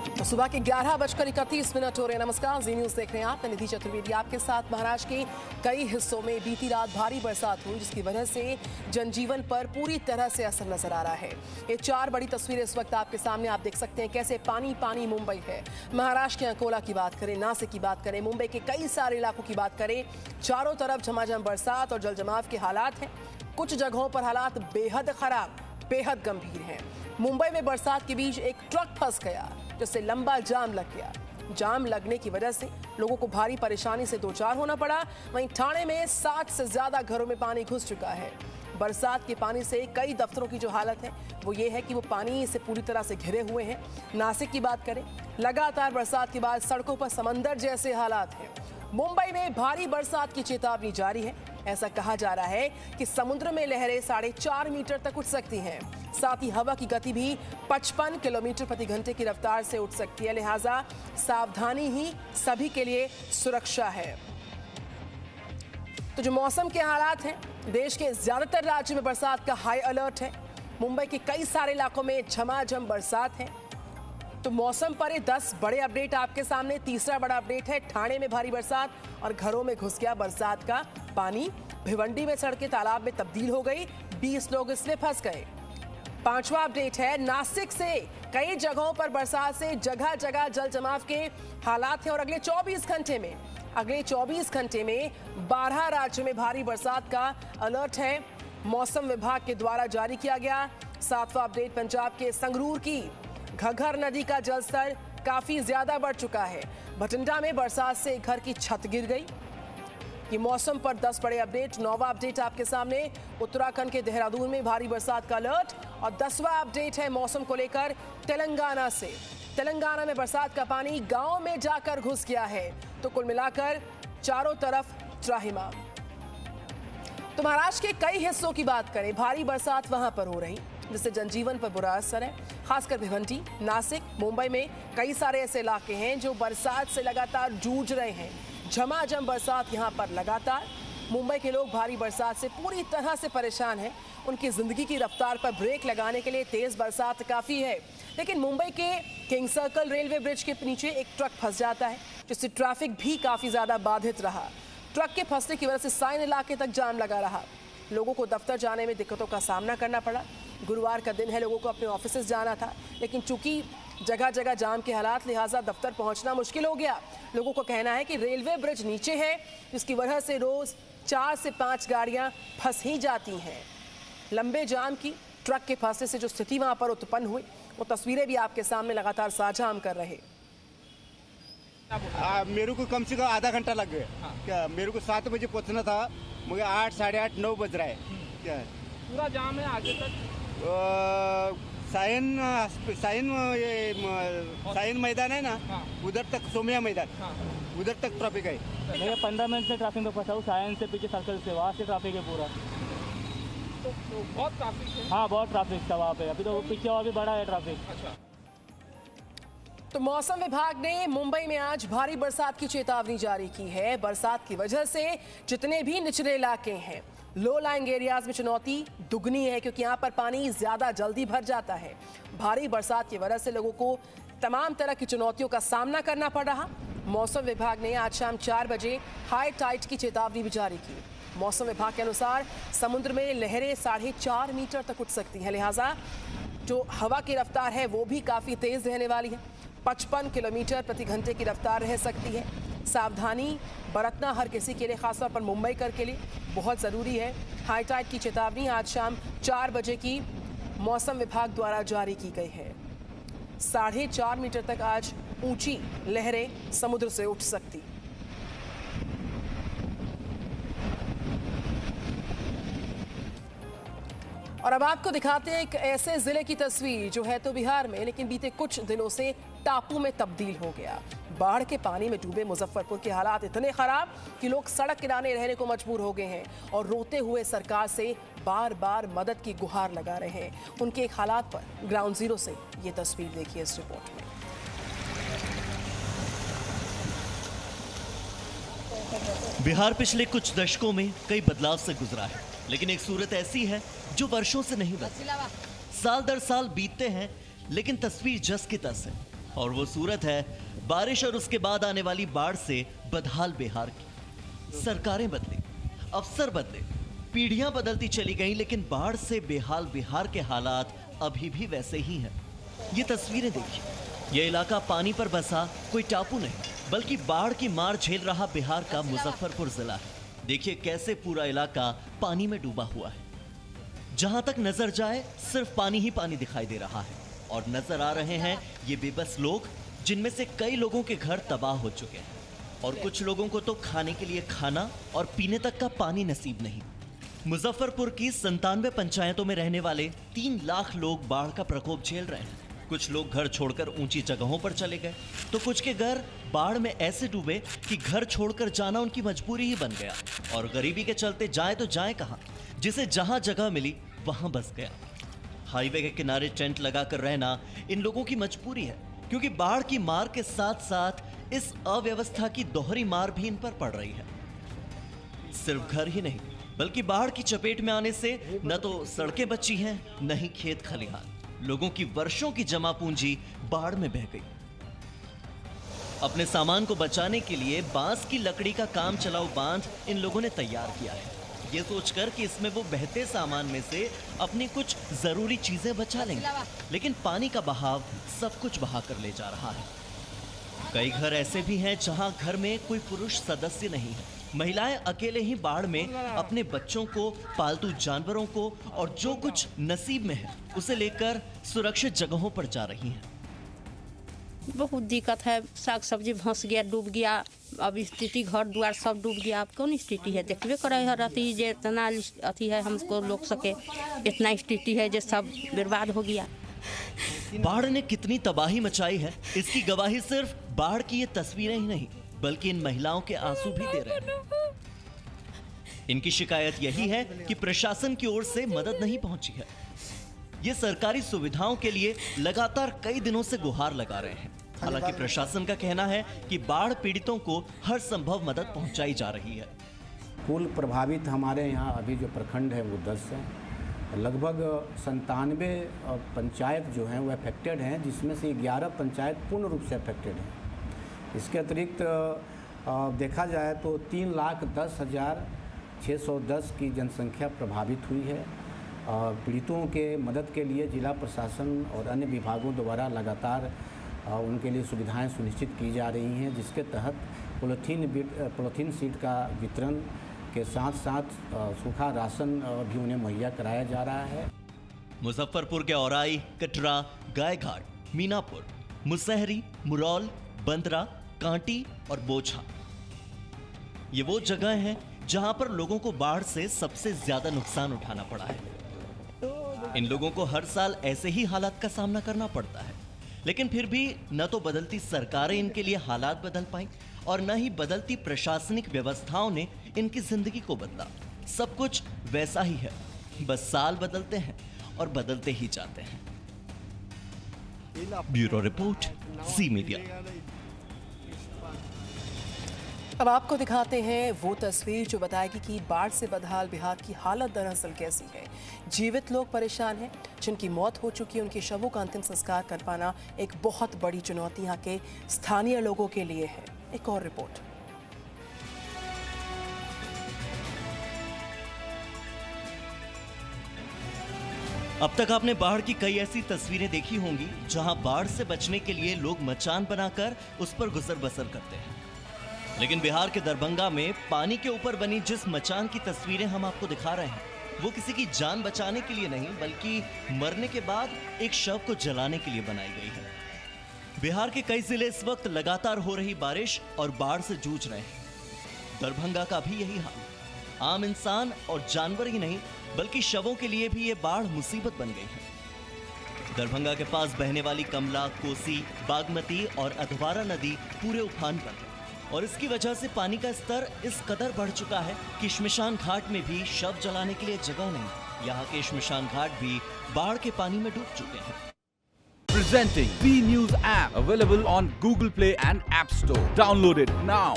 तो सुबह के 11:31 हो रहे हैं। नमस्कार, जी न्यूज देख रहे हैं आप। मैं निधि चतुर्वेदी आपके साथ। महाराष्ट्र के कई हिस्सों में बीती रात भारी बरसात हुई, जिसकी वजह से जनजीवन पर पूरी तरह से असर नजर आ रहा है। ये 4 बड़ी तस्वीरें इस वक्त आपके सामने आप देख सकते हैं कैसे पानी पानी मुंबई है। महाराष्ट्र के अकोला की बात करें, नासिक की बात करें, मुंबई के कई सारे इलाकों की बात करें, चारों तरफ झमाझम बरसात और जलजमाव के हालात हैं। कुछ जगहों पर हालात बेहद खराब, बेहद गंभीर हैं। मुंबई में बरसात के बीच एक ट्रक फंस गया, जिससे लंबा जाम लग गया। जाम लगने की वजह से लोगों को भारी परेशानी से दो चार होना पड़ा। वहीं ठाणे में 60 से ज्यादा घरों में पानी घुस चुका है। बरसात के पानी से कई दफ्तरों की जो हालत है वो ये है कि वो पानी से पूरी तरह से घिरे हुए हैं। नासिक की बात करें, लगातार बरसात के बाद सड़कों पर समंदर जैसे हालात हैं। मुंबई में भारी बरसात की चेतावनी जारी है। ऐसा कहा जा रहा है कि समुद्र में लहरें 4.5 मीटर तक उठ सकती हैं। साथ ही हवा की गति भी 55 किलोमीटर प्रति घंटे की रफ्तार से उठ सकती है। लिहाजा सावधानी ही सभी के लिए सुरक्षा है। तो जो मौसम के हालात हैं, देश के ज्यादातर राज्यों में बरसात का हाई अलर्ट है। मुंबई के कई सारे इलाकों में झमाझम बरसात है। तो मौसम पर ये 10 बड़े अपडेट आपके सामने। तीसरा बड़ा अपडेट है ठाणे में भारी बरसात और घरों में घुस गया बरसात का पानी। भिवंडी में सड़कें तालाब में तब्दील हो गई, 20 लोग इसमें फंस गए। 5वां अपडेट है नासिक से कई जगहों पर बरसात से जगह जगह जल जमाव के हालात हैं और अगले 24 घंटे में 12 राज्यों में भारी बरसात का अलर्ट है, मौसम विभाग के द्वारा जारी किया गया। 7वां अपडेट पंजाब के संगरूर की घग्गर नदी का जलस्तर काफी ज्यादा बढ़ चुका है। भटिंडा में बरसात से घर की छत गिर गई। ये मौसम पर 10 बड़े अपडेट। 9वां अपडेट आपके सामने, उत्तराखंड के देहरादून में भारी बरसात का अलर्ट। और 10वां अपडेट है मौसम को लेकर तेलंगाना से। तेलंगाना में बरसात का पानी गांव में जाकर घुस गया है। तो कुल मिलाकर चारों तरफ त्राहिमाम। तो महाराष्ट्र के कई हिस्सों की बात करें, भारी बरसात वहां पर हो रही, जिससे जनजीवन पर बुरा असर है। खासकर भिवंडी, नासिक, मुंबई में कई सारे ऐसे इलाके हैं जो बरसात से लगातार जूझ रहे हैं। झमाझम बरसात यहां पर लगातार। मुंबई के लोग भारी बरसात से पूरी तरह से परेशान हैं। उनकी जिंदगी की रफ्तार पर ब्रेक लगाने के लिए तेज बरसात काफी है। लेकिन मुंबई के किंग सर्कल रेलवे ब्रिज के नीचे एक ट्रक फंस जाता है, जिससे ट्रैफिक भी काफी ज्यादा बाधित रहा। ट्रक के फंसने की वजह से साइन इलाके तक जाम लगा रहा। लोगों को दफ्तर जाने में दिक्कतों का सामना करना पड़ा। गुरुवार का दिन है, लोगों को अपने ऑफिस जाना था, लेकिन चूंकि जगह जगह जाम के हालात, लिहाजा दफ्तर पहुंचना मुश्किल हो गया। लोगों को कहना है कि रेलवे ब्रिज नीचे है, जिसकी वजह से रोज 4 से 5 गाड़ियां फंस ही जाती हैं। लंबे जाम की ट्रक के फंसने से जो स्थिति वहां पर उत्पन्न हुई, वो तस्वीरें भी आपके सामने लगातार साझा हम कर रहे। मेरे को कम से कम आधा घंटा लग गया। हाँ। क्या मेरे को 7 बजे पहुंचना था, मुझे 8, साढ़े 8, 9 बज रहा है। क्या है पूरा जाम है आगे तक। साइन मैदान है ना, हाँ। उधर तक सोमिया मैदान, हाँ। उधर तक ट्रैफिक है। भैया 15 मिनट से ट्रैफिक में फंसा हूँ। सायन से पीछे सर्कल से, वहाँ से ट्रैफिक है पूरा। तो बहुत ट्रैफिक है। हाँ, बहुत ट्रैफिक था वहाँ पे। अभी तो पीछे और भी बड़ा है ट्रैफिक। अच्छा। तो मौसम विभाग ने मुंबई में आज भारी बरसात की चेतावनी जारी की है। बरसात की वजह से जितने भी निचले इलाके हैं, लो लाइंग एरियाज में चुनौती दुगनी है, क्योंकि यहाँ पर पानी ज्यादा जल्दी भर जाता है। भारी बरसात की वजह से लोगों को तमाम तरह की चुनौतियों का सामना करना पड़ रहा। मौसम विभाग ने आज शाम 4 बजे हाई टाइड की चेतावनी भी जारी की। मौसम विभाग के अनुसार समुद्र में लहरें 4.5 मीटर तक उठ सकती हैं। लिहाजा जो हवा की रफ्तार है वो भी काफी तेज रहने वाली है। 55 किलोमीटर प्रति घंटे की रफ्तार रह सकती है। सावधानी बरतना हर किसी के लिए, खासतौर पर मुंबईकर के लिए बहुत ज़रूरी है। हाई टाइड की चेतावनी आज शाम 4 बजे की मौसम विभाग द्वारा जारी की गई है। 4.5 मीटर तक आज ऊंची लहरें समुद्र से उठ सकती। और अब आपको दिखाते हैं एक ऐसे जिले की तस्वीर जो है तो बिहार में, लेकिन बीते कुछ दिनों से टापू में तब्दील हो गया। बाढ़ के पानी में डूबे मुजफ्फरपुर के हालात इतने खराब कि लोग सड़क किनारे रहने को मजबूर हो गए हैं और रोते हुए सरकार से बार बार मदद की गुहार लगा रहे हैं। उनके एक हालात पर ग्राउंड जीरो से ये तस्वीर देखिए इस रिपोर्ट में। बिहार पिछले कुछ दशकों में कई बदलाव से गुजरा है, लेकिन एक सूरत ऐसी है जो वर्षों से नहीं बदली। साल दर साल बीतते हैं, लेकिन तस्वीर जस की तस है। और वो सूरत है बारिश और उसके बाद आने वाली बाढ़ से बदहाल बिहार की। सरकारें बदली, अफसर बदले, पीढ़ियां बदलती चली गईं, लेकिन बाढ़ से बेहाल बिहार के हालात अभी भी वैसे ही हैं। ये तस्वीरें देखिए, ये इलाका पानी पर बसा कोई टापू नहीं, बल्कि बाढ़ की मार झेल रहा बिहार का मुजफ्फरपुर जिला है। देखिए कैसे पूरा इलाका पानी में डूबा हुआ है। जहां तक नजर जाए सिर्फ पानी ही पानी दिखाई दे रहा है और नजर आ रहे हैं ये बेबस लोग, जिनमें से कई लोगों के घर तबाह हो चुके हैं और कुछ लोगों को तो खाने के लिए खाना और पीने तक का पानी नसीब नहीं। मुजफ्फरपुर की 97 पंचायतों में रहने वाले 3 लाख लोग बाढ़ का प्रकोप झेल रहे हैं। कुछ लोग घर छोड़कर ऊंची जगहों पर चले गए, तो कुछ के घर बाढ़ में ऐसे डूबे कि घर छोड़कर जाना उनकी मजबूरी ही बन गया और गरीबी के चलते जाए तो जाए कहां, जिसे जहां जगह मिली वहां बस गया। हाईवे के किनारे टेंट लगाकर रहना इन लोगों की मजबूरी है, क्योंकि बाढ़ की मार के साथ साथ इस अव्यवस्था की दोहरी मार भी इन पर पड़ रही है। सिर्फ घर ही नहीं, बल्कि बाढ़ की चपेट में आने से न तो सड़कें बची हैं, न ही खेत खलिहान। लोगों की वर्षों की जमा पूंजी बाढ़ में बह गई। अपने सामान को बचाने के लिए बांस की लकड़ी का काम चलाऊ बांध इन लोगों ने तैयार किया है, ये सोचकर कि इसमें वो बहते सामान में से अपनी कुछ जरूरी चीजें बचा लेंगे, लेकिन पानी का बहाव सब कुछ बहा कर ले जा रहा है। कई घर ऐसे भी हैं जहां घर में कोई पुरुष सदस्य नहीं है। महिलाएं अकेले ही बाढ़ में अपने बच्चों को, पालतू जानवरों को और जो कुछ नसीब में है उसे लेकर सुरक्षित जगहों पर जा रही हैं। बहुत दिक्कत है, साग सब्जी भंस गया, डूब गया। अब स्थिति घर द्वार सब डूब गया। अब कौन स्थिति है, देखबे करे है रहती जे इतना अथी है हमको लोग सके, इतना स्थिति है जो सब बर्बाद हो गया। बाढ़ ने कितनी तबाही मचाई है, इसकी गवाही सिर्फ बाढ़ की ये तस्वीरें ही नहीं, बल्कि इन महिलाओं के आंसू भी दे रहे हैं। इनकी शिकायत यही है कि प्रशासन की ओर से मदद नहीं पहुंची है। ये सरकारी सुविधाओं के लिए लगातार कई दिनों से गुहार लगा रहे हैं। हालांकि प्रशासन का कहना है कि बाढ़ पीड़ितों को हर संभव मदद पहुंचाई जा रही है। कुल प्रभावित हमारे यहाँ अभी जो प्रखंड है वो 10 है। लगभग 97 पंचायत जो हैं वो अफेक्टेड हैं, जिसमें से 11 पंचायत पूर्ण रूप से अफेक्टेड हैं। इसके अतिरिक्त देखा जाए तो 3,10,610 की जनसंख्या प्रभावित हुई है। पीड़ितों के मदद के लिए जिला प्रशासन और अन्य विभागों द्वारा लगातार उनके लिए सुविधाएं सुनिश्चित की जा रही हैं, जिसके तहत पॉलीथीन शीट का वितरण के साथ साथ सूखा राशन भी उन्हें मुहैया कराया जा रहा है। मुजफ्फरपुर के औराई, कटरा, गायघाट, मीनापुर, मुसहरी, मुरौल, बंदरा, कांटी और बोछा, ये वो जगह हैं जहां पर लोगों को बाढ़ से सबसे ज्यादा नुकसान उठाना पड़ा है। इन लोगों को हर साल ऐसे ही हालात का सामना करना पड़ता है, लेकिन फिर भी न तो बदलती सरकारें इनके लिए हालात बदल पाई और न ही बदलती प्रशासनिक व्यवस्थाओं ने इनकी जिंदगी को बदला। सब कुछ वैसा ही है, बस साल बदलते हैं और बदलते ही जाते हैं। ब्यूरो रिपोर्ट, ज़ी मीडिया। अब आपको दिखाते हैं वो तस्वीर जो बताएगी कि बाढ़ से बदहाल बिहार की हालत दरअसल कैसी है। जीवित लोग परेशान हैं, जिनकी मौत हो चुकी है, उनके शवों का अंतिम संस्कार कर पाना एक बहुत बड़ी चुनौती यहाँ के स्थानीय लोगों के लिए है। एक और रिपोर्ट। अब तक आपने बाढ़ की कई ऐसी तस्वीरें देखी होंगी जहां बाढ़ से बचने के लिए लोग मचान बनाकर उस पर गुजर बसर करते हैं, लेकिन बिहार के दरभंगा में पानी के ऊपर बनी जिस मचान की तस्वीरें हम आपको दिखा रहे हैं, वो किसी की जान बचाने के लिए नहीं, बल्कि मरने के बाद एक शव को जलाने के लिए बनाई गई है। बिहार के कई जिले इस वक्त लगातार हो रही बारिश और बाढ़ से जूझ रहे हैं। दरभंगा का भी यही हाल। आम इंसान और जानवर ही नहीं, बल्कि शवों के लिए भी ये बाढ़ मुसीबत बन गई है। दरभंगा के पास बहने वाली कमला, कोसी, बागमती और अधवारा नदी पूरे उफान पर है और इसकी वजह से पानी का स्तर इस कदर बढ़ चुका है कि श्मशान घाट में भी शव जलाने के लिए जगह नहीं। यहाँ के श्मशान घाट भी बाढ़ के पानी में डूब चुके हैं। Presenting B News app, available on Google Play and App Store. Download it now.